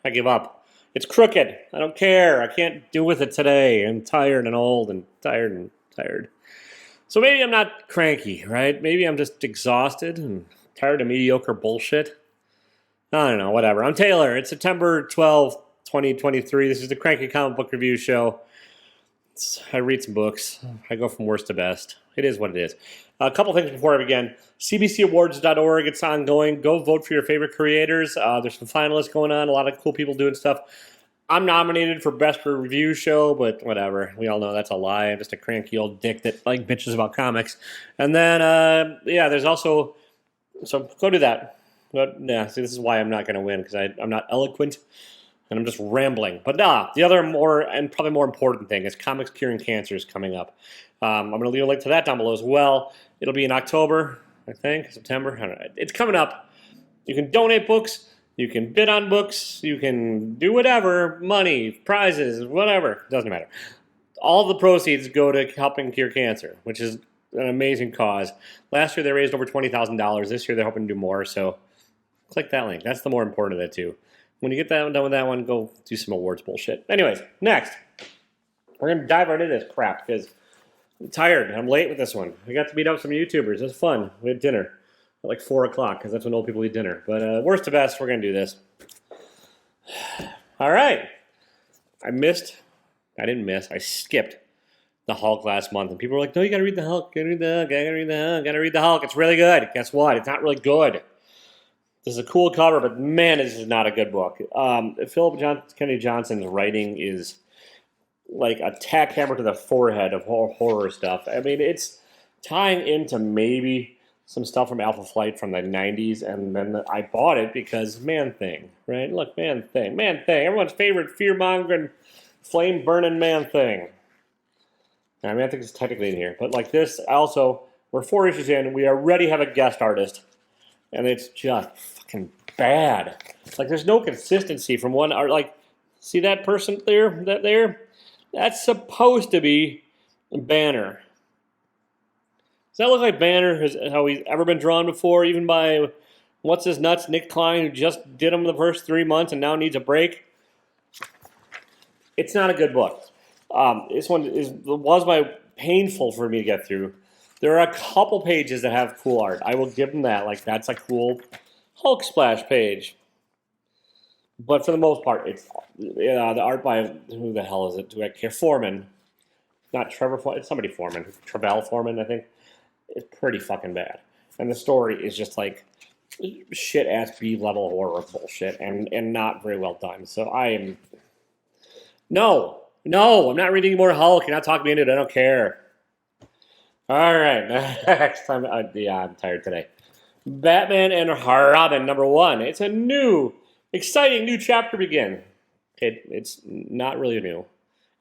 I give up. It's crooked. I don't care. I can't do with it today. I'm tired and old and tired and tired. So maybe I'm not cranky, right? Maybe I'm just exhausted and tired of mediocre bullshit. I don't know, whatever. I'm Taylor. It's September 12th, 2023. This is the Cranky Comic Book Review Show. I read some books. I go from worst to best. It is what it is. A couple things before I begin. CBCAwards.org. It's ongoing. Go vote for your favorite creators. There's some finalists going on. A lot of cool people doing stuff. I'm nominated for Best Review Show, but whatever. We all know that's a lie. I'm just a cranky old dick that like bitches about comics. And then, there's also... So go do that. But, see, this is why I'm not going to win, because I'm not eloquent. And I'm just rambling. But the other more and probably more important thing is Comics Curing Cancer is coming up. I'm going to leave a link to that down below as well. It'll be in October, I think, September. I don't know. It's coming up. You can donate books. You can bid on books. You can do whatever. Money, prizes, whatever. Doesn't matter. All the proceeds go to helping cure cancer, which is an amazing cause. Last year they raised over $20,000. This year they're hoping to do more, so click that link. That's the more important of the two. When you get that one done with that one, go do some awards bullshit. Anyways, next. We're going to dive right into this crap because I'm tired. I'm late with this one. I got to meet up with some YouTubers. It was fun. We had dinner at like 4 o'clock because that's when old people eat dinner. But worst to best, we're going to do this. All right. I skipped the Hulk last month. And people were like, no, you got to read the Hulk. You got to read the Hulk. Got to read the Hulk. It's really good. Guess what? It's not really good. This is a cool cover, but man, this is not a good book. Kennedy Johnson's writing is like a tack hammer to the forehead of horror stuff. I mean, it's tying into maybe some stuff from Alpha Flight from the 90s, and then I bought it because Man-Thing, right? Look, Man-Thing, everyone's favorite fear-mongering, flame-burning Man-Thing. Now, Man-Thing is technically in here, but like this, also, we're 4 issues in, we already have a guest artist, and it's just fucking bad. Like, there's no consistency from one art. Like, see that person there? That's supposed to be Banner. Does that look like Banner, how he's ever been drawn before, even by what's his nuts, Nick Klein, who just did him the first 3 months and now needs a break? It's not a good book. This one was painful for me to get through. There are a couple pages that have cool art. I will give them that. Like, that's a cool Hulk splash page. But for the most part, it's the art by, who the hell is it? Do I care? Foreman. Not Trevor Foreman. It's somebody Foreman. Travell Foreman, I think. It's pretty fucking bad. And the story is just like shit-ass B-level horror bullshit and not very well done. So I am... No, I'm not reading any more Hulk. You're not talking me into it. I don't care. All right, next time. I'm tired today. Batman and Robin, #1. It's a new, exciting new chapter begin. It's not really new.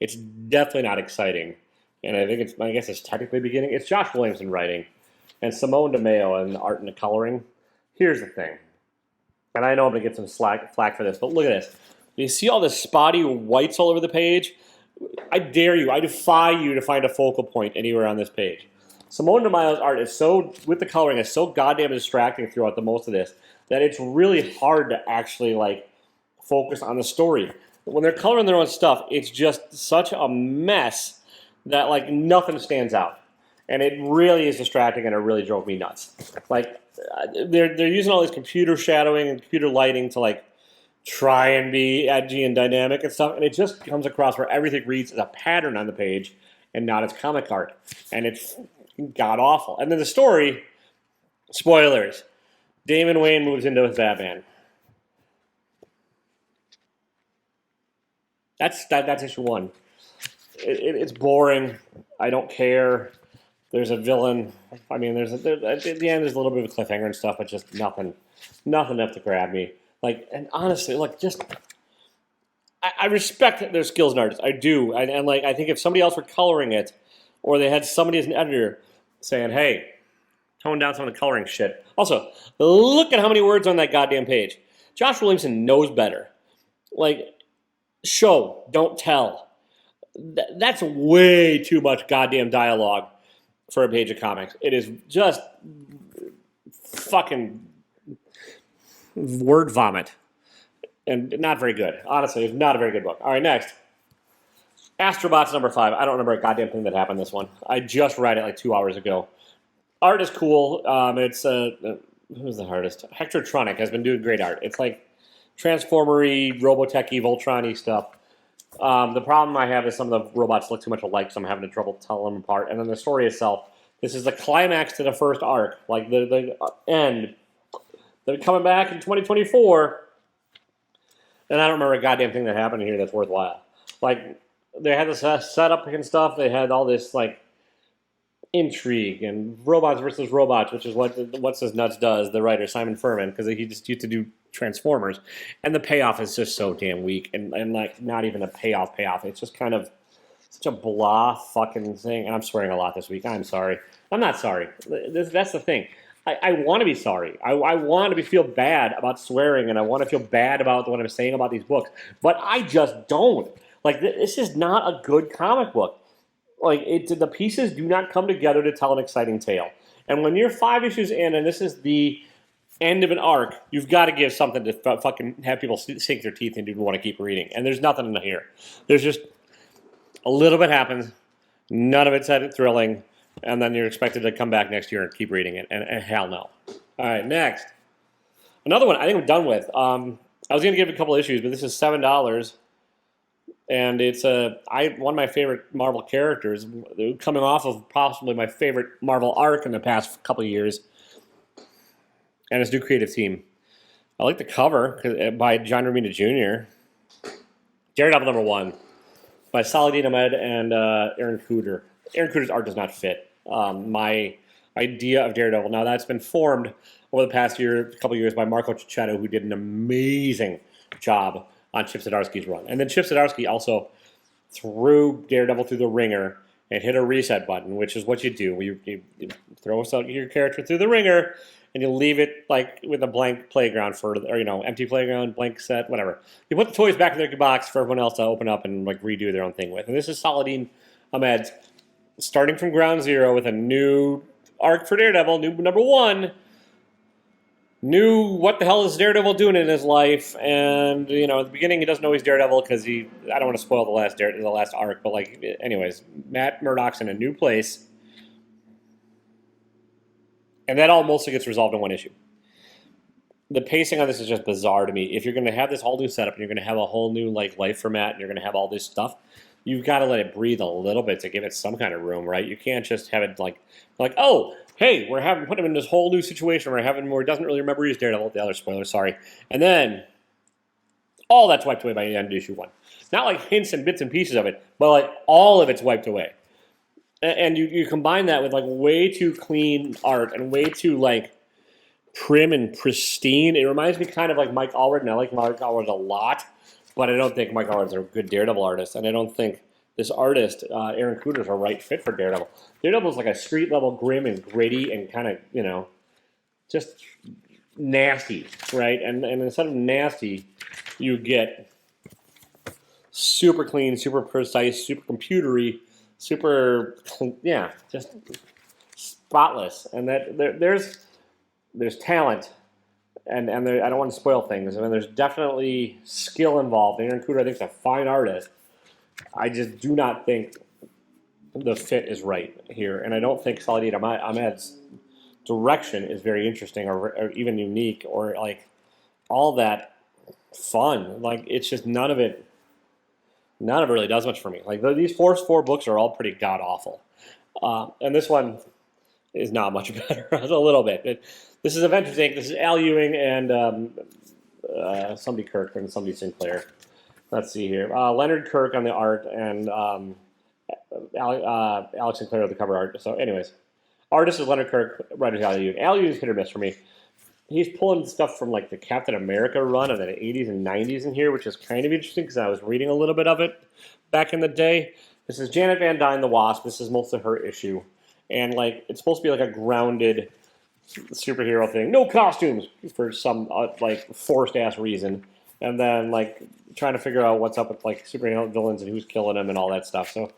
It's definitely not exciting. And I guess it's technically beginning. It's Josh Williamson writing and Simone DeMeo and the art and the coloring. Here's the thing. And I know I'm going to get some flack for this, but look at this. You see all the spotty whites all over the page? I dare you, I defy you to find a focal point anywhere on this page. Simone DeMeo's art is with the coloring, is so goddamn distracting throughout the most of this that it's really hard to actually, like, focus on the story. When they're coloring their own stuff, it's just such a mess that, like, nothing stands out. And it really is distracting, and it really drove me nuts. Like, they're using all this computer shadowing and computer lighting to, like, try and be edgy and dynamic and stuff, and it just comes across where everything reads as a pattern on the page and not as comic art. And it's god-awful. And then the story, spoilers, Damian Wayne moves into his Batman. That's issue 1. It's boring. I don't care. There's a villain. I mean, at the end there's a little bit of a cliffhanger and stuff, but just nothing enough to grab me. Like, and honestly, look, I respect their skills and artists. I do. And like, I think if somebody else were coloring it, or they had somebody as an editor saying, hey, tone down some of the coloring shit. Also, look at how many words on that goddamn page. Josh Williamson knows better. Like, show, don't tell. That's way too much goddamn dialogue for a page of comics. It is just fucking word vomit. and not very good. Honestly, it's not a very good book. All right, next. Astro Bots number 5. I don't remember a goddamn thing that happened this one. I just read it like 2 hours ago. Art is cool. It's who's the artist? Hectortronic has been doing great art. It's like Transformery, Robotech-y, Voltron-y stuff. The problem I have is some of the robots look too much alike, so I'm having trouble telling them apart. And then the story itself, this is the climax to the first arc, like the end. They're coming back in 2024, and I don't remember a goddamn thing that happened here that's worthwhile. Like, they had this setup and stuff. They had all this, like, intrigue and robots versus robots, which is what What's His Nuts does, the writer, Simon Furman, because he just used to do Transformers. And the payoff is just so damn weak and like, not even a payoff. It's just kind of such a blah fucking thing. And I'm swearing a lot this week. I'm sorry. I'm not sorry. That's the thing. I want to be sorry. I want to feel bad about swearing, and I want to feel bad about what I'm saying about these books. But I just don't. Like, this is not a good comic book. Like, the pieces do not come together to tell an exciting tale. And when you're 5 issues in, and this is the end of an arc, you've got to give something to fucking have people sink their teeth into and want to keep reading. And there's nothing in here. There's just a little bit happens. None of it's thrilling. And then you're expected to come back next year and keep reading it. And hell no. All right, next. Another one I think I'm done with. I was going to give a couple issues, but this is $7. And it's one of my favorite Marvel characters, coming off of possibly my favorite Marvel arc in the past couple of years. And his new creative team. I like the cover by John Romita Jr. Daredevil number 1 by Saladin Ahmed and Aaron Kuder. Aaron Kuder's art does not fit my idea of Daredevil. Now, that's been formed over the past couple of years by Marco Cicchetto, who did an amazing job on Chip Zdarsky's run. And then Chip Zdarsky also threw Daredevil through the ringer and hit a reset button, which is what you do. You throw your character through the ringer, and you leave it like with a blank playground empty playground, blank set, whatever. You put the toys back in their box for everyone else to open up and like redo their own thing with. And this is Saladin Ahmed starting from ground zero with a new arc for Daredevil, new number 1. Knew what the hell is Daredevil doing in his life, and at the beginning he doesn't know he's Daredevil because I don't want to spoil the last arc, but anyways, Matt Murdock's in a new place, and that all mostly gets resolved in one issue. The pacing on this is just bizarre to me. If you're going to have this whole new setup and you're going to have a whole new life for Matt, and you're going to have all this stuff, you've got to let it breathe a little bit to give it some kind of room, right? You can't just have it like oh, hey, we're put him in this whole new situation where he doesn't really remember he's Daredevil. The other spoiler, sorry. And then all that's wiped away by the end of issue 1. Not like hints and bits and pieces of it, but like all of it's wiped away. And you combine that with like way too clean art and way too like prim and pristine. It reminds me kind of like Mike Allred, and I like Mike Allred a lot, but I don't think Mike Allred's a good Daredevil artist, and I don't think this artist, Aaron Kuder, is a right fit for Daredevil. Daredevil's like a street-level grim and gritty and kind of, just nasty, right? And instead of nasty, you get super clean, super precise, super computery, just spotless. And that there's talent, and I don't want to spoil things. I mean, there's definitely skill involved. Aaron Kuder, I think, is a fine artist. I just do not think the fit is right here, and I don't think Saladin Ahmed's direction is very interesting or even unique or like all that fun. Like, it's just none of it really does much for me. Like, these first 4 books are all pretty god awful, and this one is not much better. A little bit. This is Avengers Inc. This is Al Ewing and somebody Kirk and somebody Sinclair. Let's see here. Leonard Kirk on the art and Alex Sinclair on the cover art. So anyways, artist is Leonard Kirk, writer is Al Ewing. Al Ewing's hit or miss for me. He's pulling stuff from like the Captain America run of the 80s and 90s in here, which is kind of interesting because I was reading a little bit of it back in the day. This is Janet Van Dyne, the Wasp. This is mostly her issue. And like, it's supposed to be like a grounded superhero thing. No costumes for some like forced ass reason. And then like trying to figure out what's up with like superhero villains and who's killing them and all that stuff. So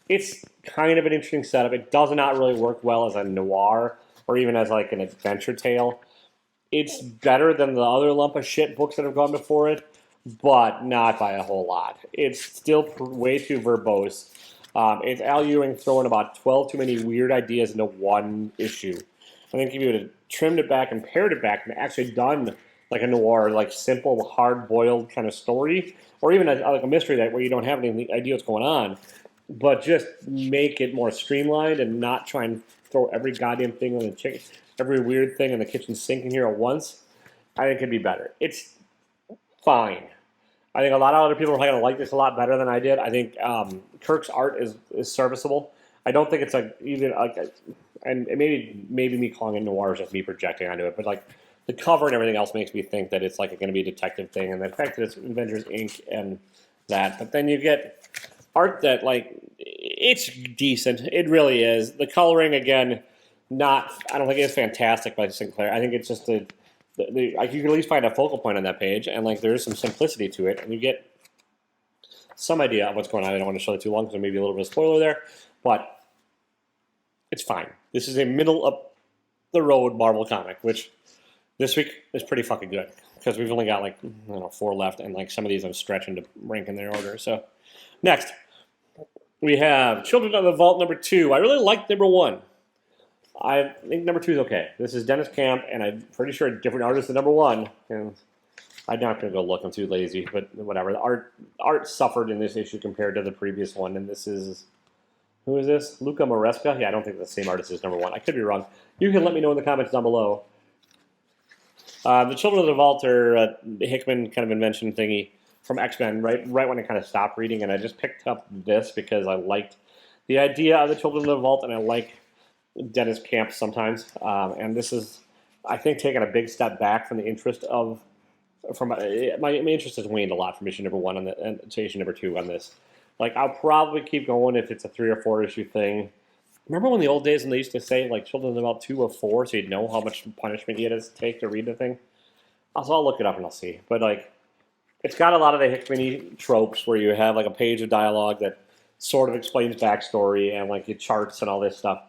it's kind of an interesting setup. It does not really work well as a noir or even as like an adventure tale. It's better than the other lump of shit books that have gone before it, but not by a whole lot. It's still way too verbose. It's Al Ewing throwing about 12 too many weird ideas into one issue. I think if you would have trimmed it back and pared it back and actually done like a noir, like simple, hard-boiled kind of story, or even like a mystery that where you don't have any idea what's going on, but just make it more streamlined and not try and throw every goddamn thing on the chicken, every weird thing in the kitchen sink in here at once, I think it'd be better. It's fine. I think a lot of other people are going to like this a lot better than I did. I think Kirk's art is serviceable. I don't think it's and maybe me calling it noir is just me projecting onto it, but like the cover and everything else makes me think that it's like going to be a detective thing, and the fact that it's Avengers Inc. and that. But then you get art that like it's decent. It really is. The coloring again, I don't think it's fantastic by Sinclair. I think it's just like you can at least find a focal point on that page, and like there is some simplicity to it, and you get some idea of what's going on. I don't want to show it too long because there may be a little bit of spoiler there, but it's fine. This is a middle of the road Marvel comic, which this week is pretty fucking good because we've only got like 4 left, and like some of these I'm stretching to rank in their order. So next we have Children of the Vault number 2. I really like number 1. I think number 2 is okay. This is Dennis Camp, and I'm pretty sure a different artist than number 1. And I'm not going to go look. I'm too lazy, but whatever. The art suffered in this issue compared to the previous one, and this is... Who is this? Luca Maresca? Yeah, I don't think the same artist is number 1. I could be wrong. You can let me know in the comments down below. The Children of the Vault are a Hickman kind of invention thingy from X-Men, right when I kind of stopped reading, and I just picked up this because I liked the idea of the Children of the Vault, and I like Dennis Camp sometimes. And this is, I think, taking a big step back from the interest of... My interest has waned a lot from issue number 1 to issue number 2 on this. Like, I'll probably keep going if it's a 3 or 4 issue thing. Remember when the old days when they used to say, like, Children of the Vault 2 or 4, so you'd know how much punishment you had to take to read the thing? So I'll look it up and I'll see. But, like, it's got a lot of the Hickman tropes where you have, like, a page of dialogue that sort of explains backstory and, like, your charts and all this stuff.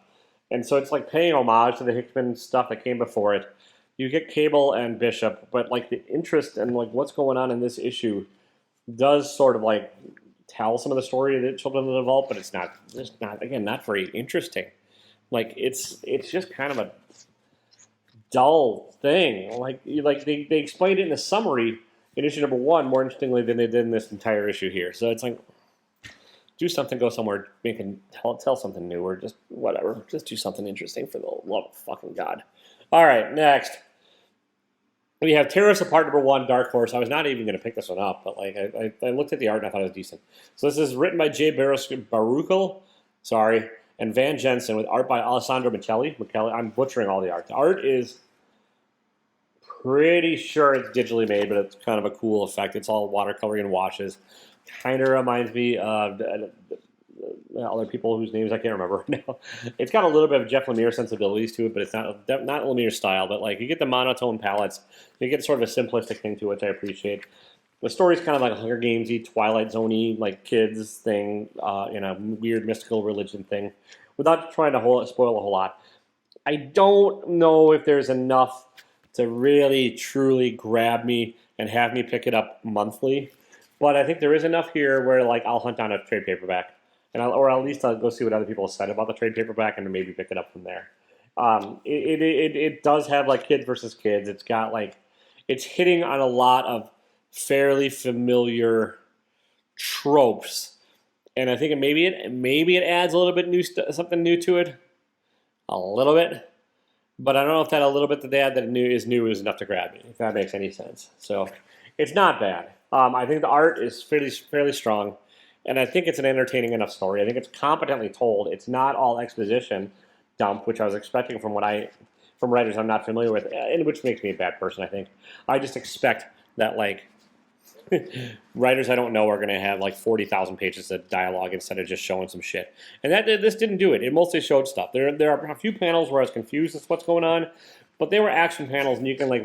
And so it's, like, paying homage to the Hickman stuff that came before it. You get Cable and Bishop, but, like, the interest and, like, what's going on in this issue does sort of, like, tell some of the story of the Children of the Vault, but it's not very interesting. Like, it's just kind of a dull thing. Like they explained it in the summary in issue number 1 more interestingly than they did in this entire issue here. So it's like, do something, go somewhere, tell something new, or just whatever. Just do something interesting for the love of fucking God. All right, next. We have Tear Us Apart number 1, Dark Horse. I was not even going to pick this one up, but like I looked at the art and I thought it was decent. So this is written by Jay Baruchel, and Van Jensen with art by Alessandro Michele. I'm butchering all the art. The art is pretty sure it's digitally made, but it's kind of a cool effect. It's all watercoloring and washes. Kind of reminds me of other people whose names I can't remember right now. It's got a little bit of Jeff Lemire sensibilities to it, but it's not Lemire style. But like you get the monotone palettes, you get sort of a simplistic thing to it, which I appreciate. The story's kind of like a Hunger Games-y, Twilight Zone-y, like kids thing, in a weird mystical religion thing, without trying to spoil a whole lot. I don't know if there's enough to really, truly grab me and have me pick it up monthly, but I think there is enough here where like I'll hunt down a trade paperback. Or at least I'll go see what other people have said about the trade paperback and maybe pick it up from there. It does have like kids versus kids. It's got like, it's hitting on a lot of fairly familiar tropes, and I think maybe it adds a little bit something new to it, a little bit. But I don't know if that a little bit that they add that is new is enough to grab me, if that makes any sense. So it's not bad. I think the art is fairly strong. And I think it's an entertaining enough story. I think it's competently told. It's not all exposition dump, which I was expecting from writers I'm not familiar with, and which makes me a bad person, I think. I just expect that, like, writers I don't know are going to have, like, 40,000 pages of dialogue instead of just showing some shit. And this didn't do it. It mostly showed stuff. There are a few panels where I was confused as to what's going on, but they were action panels, and you can, like,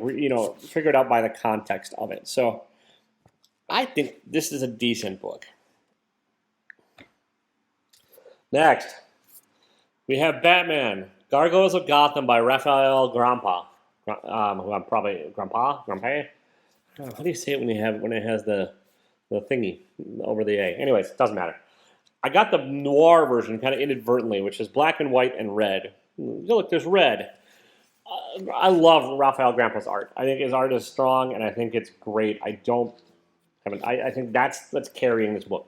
figure it out by the context of it. So I think this is a decent book. Next, we have Batman, Gargoyles of Gotham by Raphael Grampa, who I'm probably, Grampa? how do you say it when it has the thingy over the A? Anyways, it doesn't matter. I got the noir version kind of inadvertently, which is black and white and red. Look, there's red. I love Raphael Grandpa's art. I think his art is strong, and I think it's great. I think that's carrying this book.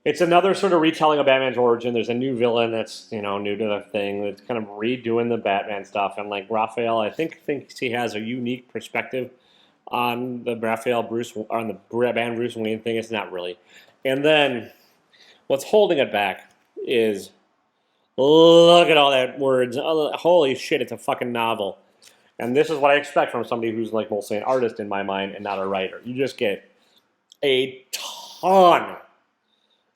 It's another sort of retelling of Batman's origin. There's a new villain that's new to the thing. That's kind of redoing the Batman stuff, and like Raphael, I think thinks he has a unique perspective on the Batman Bruce Wayne thing. It's not really, and then what's holding it back is look at all that words. Holy shit, it's a fucking novel. And this is what I expect from somebody who's like mostly an artist in my mind and not a writer. You just get a ton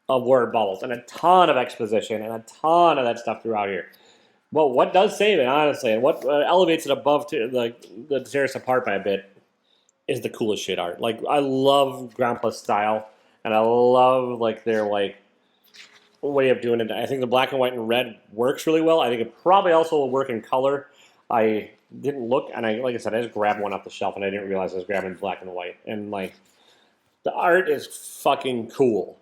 of word bubbles and a ton of exposition and a ton of that stuff throughout here. But what does save it, honestly, and what elevates it above to the tear us apart by a bit is the coolest shit art. Like, I love Grandpa's style, and I love like their like way of doing it. I think the black and white and red works really well. I think it probably also will work in color. I didn't look, and like I said, I just grabbed one off the shelf, and I didn't realize I was grabbing black and white. And like, the art is fucking cool.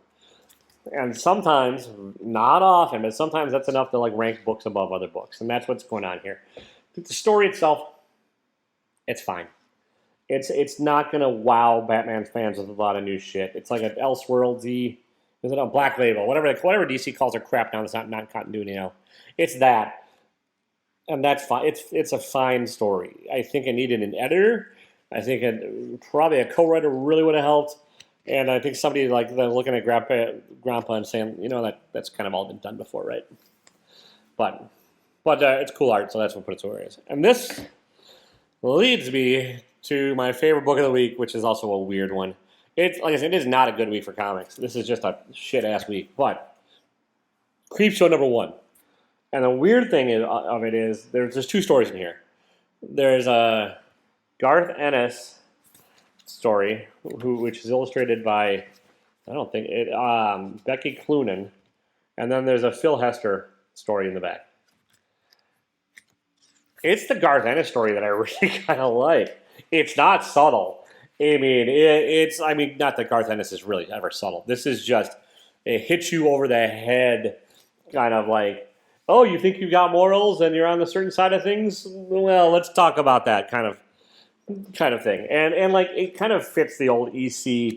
And sometimes, not often, but sometimes that's enough to like rank books above other books, and that's what's going on here. The story itself, it's fine. It's not gonna wow Batman fans with a lot of new shit. It's like an Elseworldsy, is it a Black Label, whatever DC calls their crap now. It's not continuity now. It's that, and that's fine. It's a fine story. I think it needed an editor. I think probably a co-writer really would have helped. And I think somebody like looking at Grandpa and saying, that's kind of all been done before, right? But it's cool art, so that's what put it to where it is. And this leads me to my favorite book of the week, which is also a weird one. It's like I said, it is not a good week for comics. This is just a shit ass week. But Creepshow #1, and the weird thing of it is there's two stories in here. There's a Garth Ennis story, which is illustrated by, Becky Cloonan, and then there's a Phil Hester story in the back. It's the Garth Ennis story that I really kind of like. It's not subtle. I mean, not that Garth Ennis is really ever subtle. This is just, it hits you over the head, kind of like, oh, you think you've got morals and you're on the certain side of things? Well, let's talk about that kind of thing. And like, it kind of fits the old EC,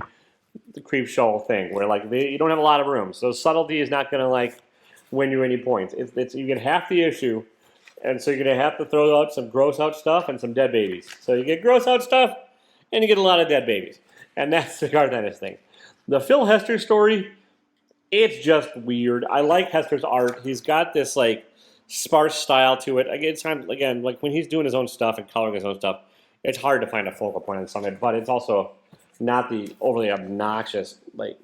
the Creepshow thing, where like you don't have a lot of room. So subtlety is not going to like win you any points. You get half the issue, and so you're going to have to throw out some gross out stuff and some dead babies. So you get gross out stuff, and you get a lot of dead babies. And that's the Garth Ennis thing. The Phil Hester story, it's just weird. I like Hester's art. He's got this like sparse style to it. Again, like when he's doing his own stuff and coloring his own stuff, it's hard to find a focal point on something, but it's also not the overly obnoxious like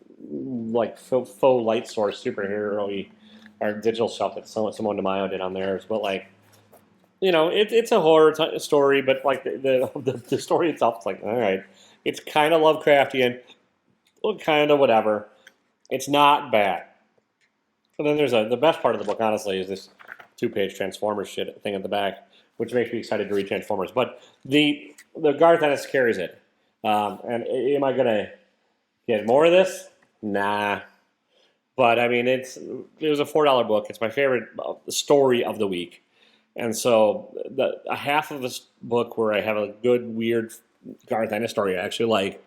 faux light source superhero-y or digital stuff that Simone DeMaio did on theirs. But like, it's a horror story, but like the story itself, it's like, all right, it's kind of Lovecraftian, kind of whatever. It's not bad. And then there's the best part of the book, honestly, is this 2-page Transformers shit thing at the back, which makes me excited to read Transformers. But the Garth Ennis carries it. And am I going to get more of this? Nah. But, I mean, it was a $4 book. It's my favorite story of the week. And so a half of this book where I have a good, weird Garth Ennis story I actually like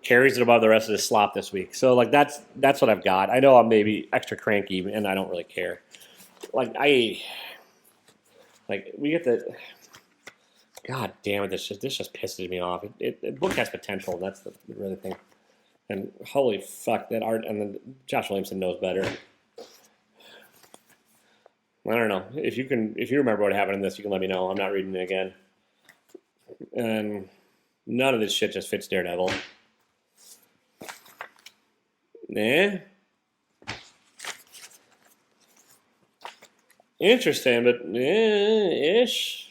carries it above the rest of the slop this week. So, like, that's what I've got. I know I'm maybe extra cranky, and I don't really care. We get the... God damn it, this just pisses me off. The book has potential, that's the really thing. And holy fuck, that art, and then Josh Williamson knows better. I don't know. If you remember what happened in this, you can let me know. I'm not reading it again. And none of this shit just fits Daredevil. Interesting, but ish.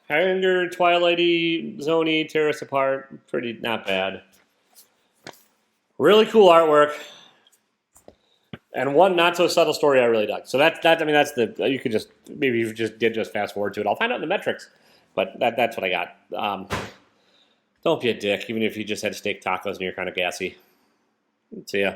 Hunger, Twilighty, Zony, Tear Us Apart, pretty not bad. Really cool artwork, and one not so subtle story I really dug. So that's you could just maybe you just fast forward to it. I'll find out in the metrics, But that's what I got. Don't be a dick, even if you just had steak tacos and you're kind of gassy. See ya.